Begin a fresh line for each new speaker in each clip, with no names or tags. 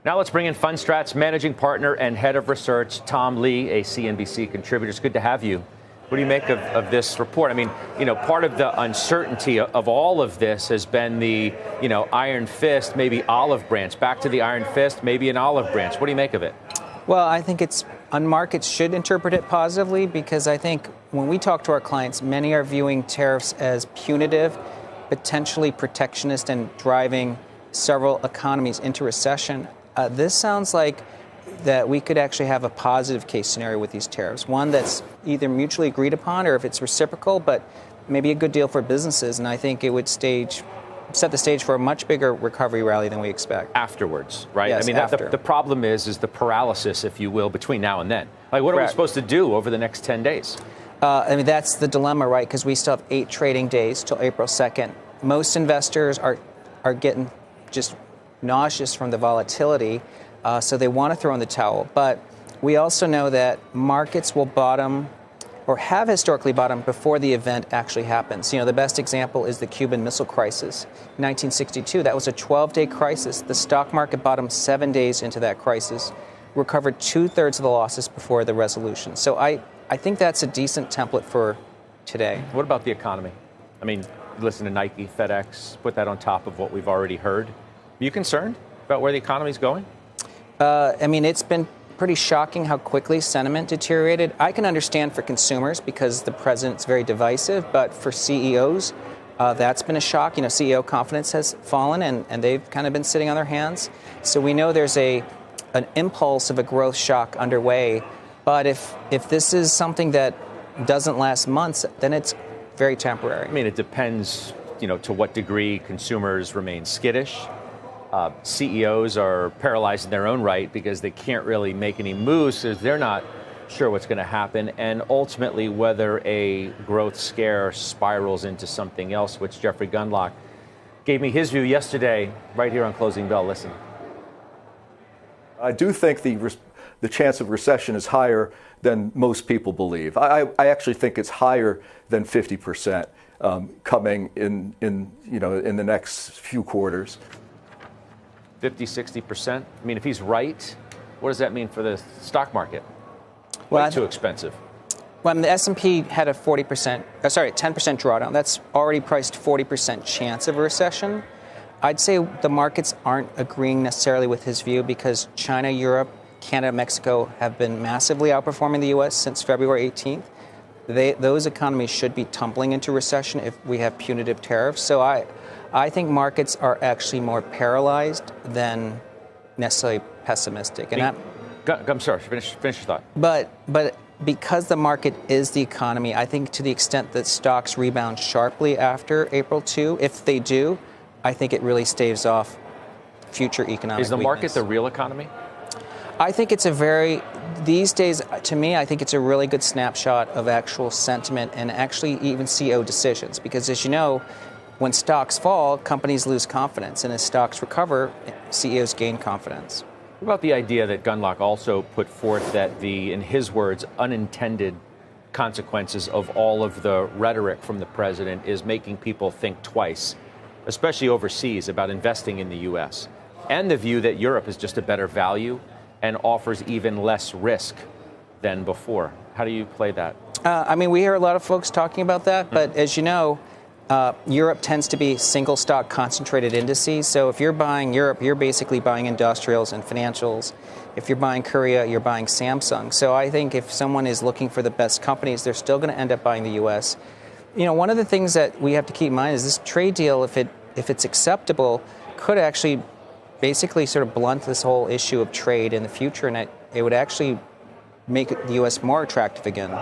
Now let's bring in FundStrat's managing partner and head of research, Tom Lee, a CNBC contributor. It's good to have you. What do you make of this report? I mean, part of the uncertainty of all of this has been the, iron fist, maybe olive branch. Back to the iron fist, maybe an olive branch. What do you make of it?
Well, I think markets should interpret it positively, because I think when we talk to our clients, many are viewing tariffs as punitive, potentially protectionist, and driving several economies into recession. This sounds like that we could actually have a positive case scenario with these tariffs, one that's either mutually agreed upon or if it's reciprocal, but maybe a good deal for businesses. And I think it would set the stage for a much bigger recovery rally than we expect.
Afterwards, right?
Yes,
I mean,
after.
The problem is the paralysis, if you will, between now and then. Like, what are we supposed to do over the next 10 days?
That's the dilemma, right? Because we still have 8 trading days till April 2nd. Most investors are getting just nauseous from the volatility, so they want to throw in the towel. But we also know that markets will bottom, or have historically bottomed, before the event actually happens. The best example is the Cuban Missile Crisis in 1962. That was a 12-day crisis. The stock market bottomed 7 days into that crisis, recovered 2/3 of the losses before the resolution. So I think that's a decent template for today.
What about the economy? I mean, listen to Nike, FedEx, put that on top of what we've already heard. Are you concerned about where the economy is going?
It's been pretty shocking how quickly sentiment deteriorated. I can understand for consumers because the president's very divisive, but for CEOs, that's been a shock. CEO confidence has fallen, and they've kind of been sitting on their hands. So we know there's an impulse of a growth shock underway. But if this is something that doesn't last months, then it's very temporary.
I mean, it depends, to what degree consumers remain skittish. CEOs are paralyzed in their own right because they can't really make any moves because they're not sure what's going to happen, and ultimately whether a growth scare spirals into something else, which Jeffrey Gundlach gave me his view yesterday right here on Closing Bell. Listen.
I do think the chance of recession is higher than most people believe. I actually think it's higher than 50% coming in the next few quarters.
50, 60%? I mean, if he's right, what does that mean for the stock market?
Well,
Way too expensive.
Well, the S&P had a 10% drawdown. That's already priced 40% chance of a recession. I'd say the markets aren't agreeing necessarily with his view because China, Europe, Canada, Mexico have been massively outperforming the U.S. since February 18th. Those economies should be tumbling into recession if we have punitive tariffs. So I think markets are actually more paralyzed than necessarily pessimistic. And
I'm sorry, finish your thought.
But because the market is the economy, I think to the extent that stocks rebound sharply after April 2, if they do, I think it really staves off future economic
Is the
weakness.
market the real economy?
I think it's these days, to me, I think it's a really good snapshot of actual sentiment and actually even CEO decisions. Because as you know, when stocks fall, companies lose confidence. And as stocks recover, CEOs gain confidence.
What about the idea that Gundlach also put forth that in his words, unintended consequences of all of the rhetoric from the president is making people think twice, especially overseas, about investing in the U.S., and the view that Europe is just a better value and offers even less risk than before? How do you play that?
We hear a lot of folks talking about that, but as you know, Europe tends to be single stock concentrated indices. So if you're buying Europe, you're basically buying industrials and financials. If you're buying Korea, you're buying Samsung. So I think if someone is looking for the best companies, they're still going to end up buying the U.S. One of the things that we have to keep in mind is this trade deal, if it's acceptable, could actually basically sort of blunt this whole issue of trade in the future, and it would actually make the U.S. more attractive again.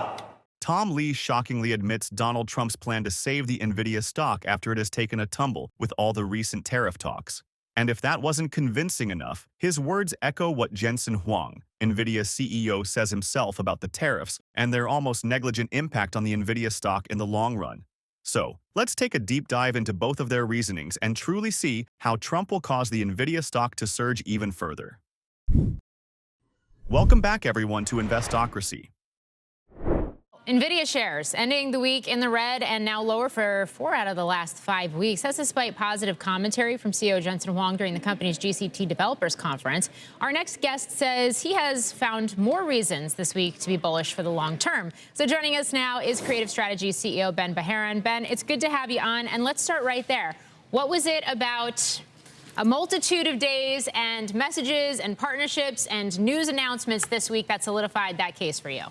Tom Lee shockingly admits Donald Trump's plan to save the Nvidia stock after it has taken a tumble with all the recent tariff talks. And if that wasn't convincing enough, his words echo what Jensen Huang, Nvidia CEO, says himself about the tariffs and their almost negligent impact on the Nvidia stock in the long run. So, let's take a deep dive into both of their reasonings and truly see how Trump will cause the Nvidia stock to surge even further. Welcome back, everyone, to Investocracy.
Nvidia shares ending the week in the red and now lower for 4 out of the last 5 weeks. That's despite positive commentary from CEO Jensen Huang during the company's GCT Developers Conference. Our next guest says he has found more reasons this week to be bullish for the long term. So joining us now is Creative Strategies CEO Ben Baharan. Ben, it's good to have you on, and let's start right there. What was it about a multitude of days and messages and partnerships and news announcements this week that solidified that case for you?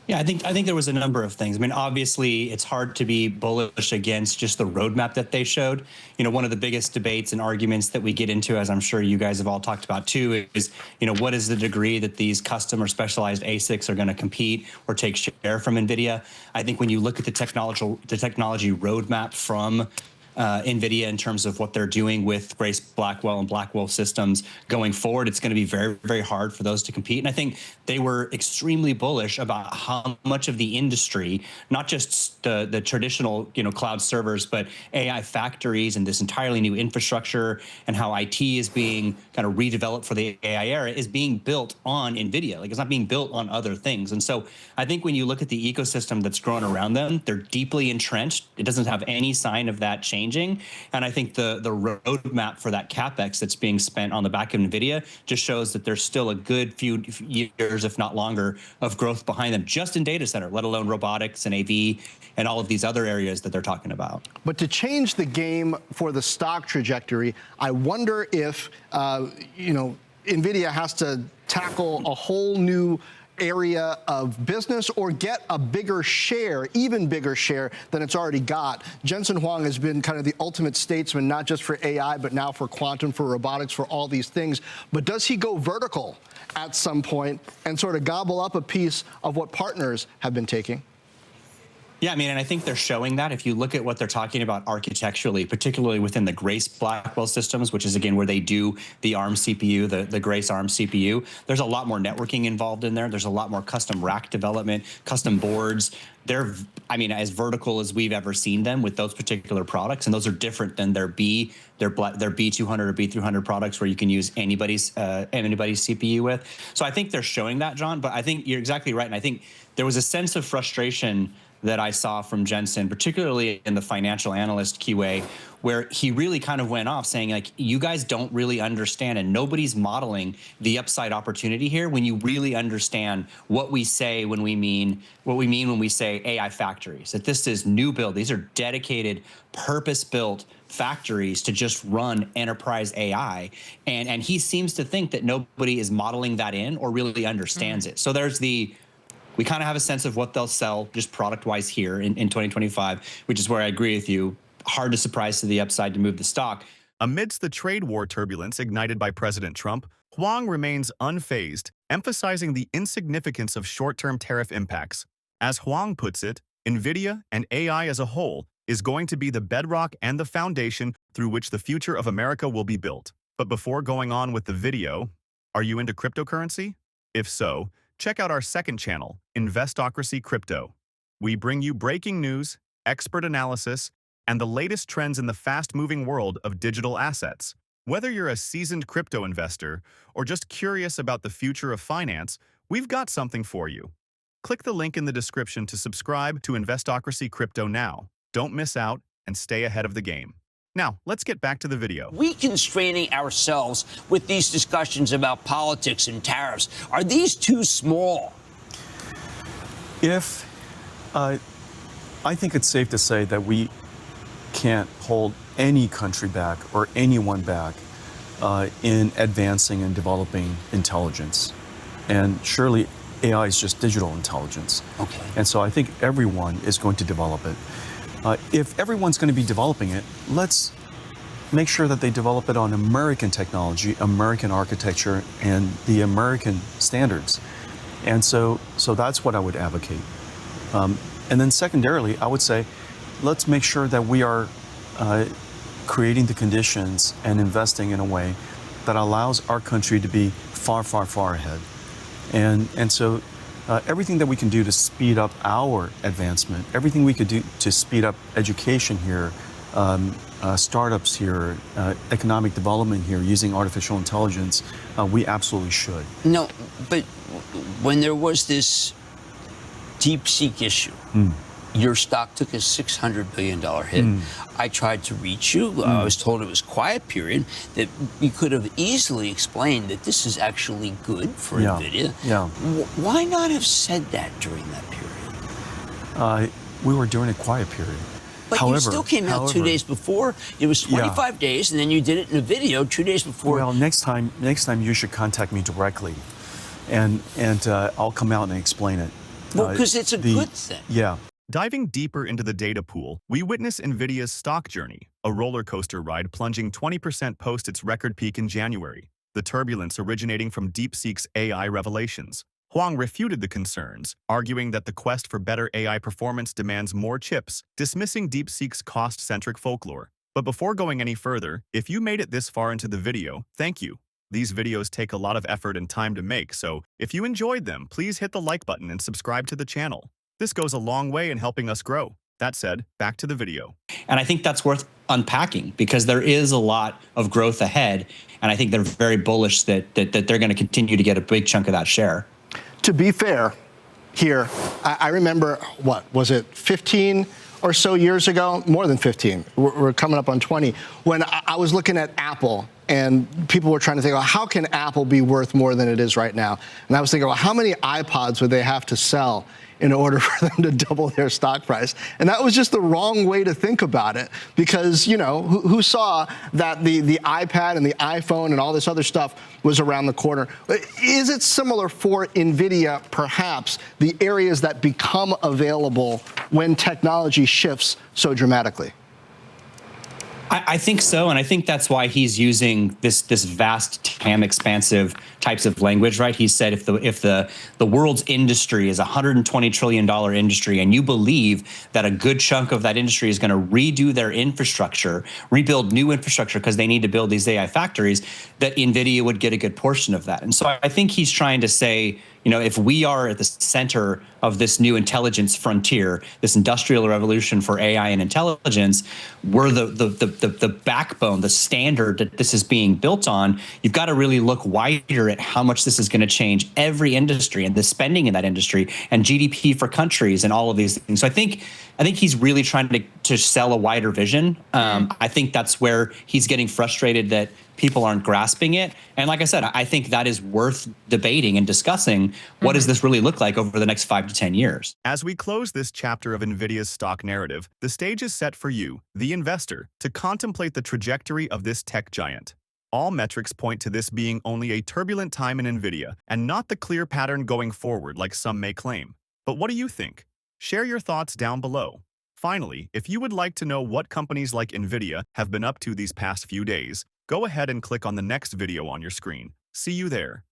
Yeah, I think there was a number of things. I mean, obviously, it's hard to be bullish against just the roadmap that they showed. You know, one of the biggest debates and arguments that we get into, as I'm sure you guys have all talked about too, is, you know, what is the degree that these custom or specialized ASICs are going to compete or take share from NVIDIA? I think when you look at the technology roadmap from NVIDIA in terms of what they're doing with Grace Blackwell and Blackwell systems going forward, it's going to be very, very hard for those to compete. And I think they were extremely bullish about how much of the industry, not just the traditional, you know, cloud servers, but AI factories and this entirely new infrastructure and how IT is being kind of redeveloped for the AI era is being built on NVIDIA. Like, it's not being built on other things. And so I think when you look at the ecosystem that's grown around them, they're deeply entrenched. It doesn't have any sign of that changing. And I think the roadmap for that CapEx that's being spent on the back of NVIDIA just shows that there's still a good few years, if not longer, of growth behind them, just in data center, let alone robotics and AV and all of these other areas that they're talking about.
But to change the game for the stock trajectory, I wonder if, you know, NVIDIA has to tackle a whole new area of business or get a bigger share, even bigger share than it's already got. Jensen Huang has been kind of the ultimate statesman, not just for AI, but now for quantum, for robotics, for all these things. But does he go vertical at some point and sort of gobble up a piece of what partners have been taking?
Yeah, I mean, and I think they're showing that. If you look at what they're talking about architecturally, particularly within the Grace Blackwell systems, which is, again, where they do the ARM CPU, the Grace ARM CPU, there's a lot more networking involved in there. There's a lot more custom rack development, custom boards. They're, I mean, as vertical as we've ever seen them with those particular products, and those are different than their B200 or B300 products where you can use anybody's CPU with. So I think they're showing that, John, but I think you're exactly right. And I think there was a sense of frustration that I saw from Jensen, particularly in the financial analyst QA, where he really kind of went off saying, like, you guys don't really understand, and nobody's modeling the upside opportunity here when you really understand what we say when we mean when we say AI factories, that this is new build. These are dedicated, purpose-built factories to just run enterprise AI. And he seems to think that nobody is modeling that in or really understands it. So there's we kind of have a sense of what they'll sell just product-wise here in 2025, which is where I agree with you. Hard to surprise to the upside to move the stock.
Amidst the trade war turbulence ignited by President Trump, Huang remains unfazed, emphasizing the insignificance of short-term tariff impacts. As Huang puts it, NVIDIA and AI as a whole is going to be the bedrock and the foundation through which the future of America will be built. But before going on with the video, are you into cryptocurrency? If so, check out our second channel, Investocracy Crypto. We bring you breaking news, expert analysis, and the latest trends in the fast-moving world of digital assets. Whether you're a seasoned crypto investor or just curious about the future of finance, we've got something for you. Click the link in the description to subscribe to Investocracy Crypto now. Don't miss out and stay ahead of the game. Now, let's get back to the video.
We constraining ourselves with these discussions about politics and tariffs. Are these too small?
I think it's safe to say that we can't hold any country back or anyone back in advancing and developing intelligence. And surely AI is just digital intelligence.
Okay.
And so I think everyone is going to develop it. If everyone's going to be developing it, let's make sure that they develop it on American technology, American architecture, and the American standards. And so that's what I would advocate. And then secondarily, I would say, let's make sure that we are creating the conditions and investing in a way that allows our country to be far, far, far ahead. And so everything that we can do to speed up our advancement, everything we could do to speed up education here, startups here, economic development here using artificial intelligence, we absolutely should.
No, but when there was this DeepSeek issue. Your stock took a $600 billion hit. I tried to reach you. I was told it was quiet period, that you could have easily explained that this is actually good for NVIDIA. Why not have said that during that period?
We were during a quiet period.
But you still came out 2 days before. It was 25 days, and then you did it in a video 2 days before.
Well, next time you should contact me directly, and I'll come out and explain it.
Well, because it's a good thing.
Yeah.
Diving deeper into the data pool, we witness Nvidia's stock journey, a roller coaster ride plunging 20% post its record peak in January, the turbulence originating from DeepSeek's AI revelations. Huang refuted the concerns, arguing that the quest for better AI performance demands more chips, dismissing DeepSeek's cost-centric folklore. But before going any further, if you made it this far into the video, thank you. These videos take a lot of effort and time to make, so if you enjoyed them, please hit the like button and subscribe to the channel. This goes a long way in helping us grow. That said, back to the video.
And I think that's worth unpacking because there is a lot of growth ahead. And I think they're very bullish that they're going to continue to get a big chunk of that share.
To be fair here, I remember, what, was it 15 or so years ago? More than 15. We're coming up on 20. When I was looking at Apple and people were trying to think, well, how can Apple be worth more than it is right now? And I was thinking, well, how many iPods would they have to sell in order for them to double their stock price? And that was just the wrong way to think about it, because, you know, who saw that the iPad and the iPhone and all this other stuff was around the corner? Is it similar for NVIDIA, perhaps, the areas that become available when technology shifts so dramatically?
I think so, and I think that's why he's using this vast TAM expansive types of language, right? He said if the world's industry is a $120 trillion industry, and you believe that a good chunk of that industry is going to redo their infrastructure, rebuild new infrastructure because they need to build these AI factories, that NVIDIA would get a good portion of that. And so I think he's trying to say, you know, if we are at the center of this new intelligence frontier, this industrial revolution for AI and intelligence, we're the backbone, the standard that this is being built on. You've got to really look wider at how much this is going to change every industry and the spending in that industry and GDP for countries and all of these things. So I think he's really trying to sell a wider vision. I think that's where he's getting frustrated that people aren't grasping it. And like I said, I think that is worth debating and discussing. What does this really look like over the next 5 to 10 years?
As we close this chapter of NVIDIA's stock narrative, the stage is set for you, the investor, to contemplate the trajectory of this tech giant. All metrics point to this being only a turbulent time in NVIDIA and not the clear pattern going forward like some may claim. But what do you think? Share your thoughts down below. Finally, if you would like to know what companies like NVIDIA have been up to these past few days, go ahead and click on the next video on your screen. See you there.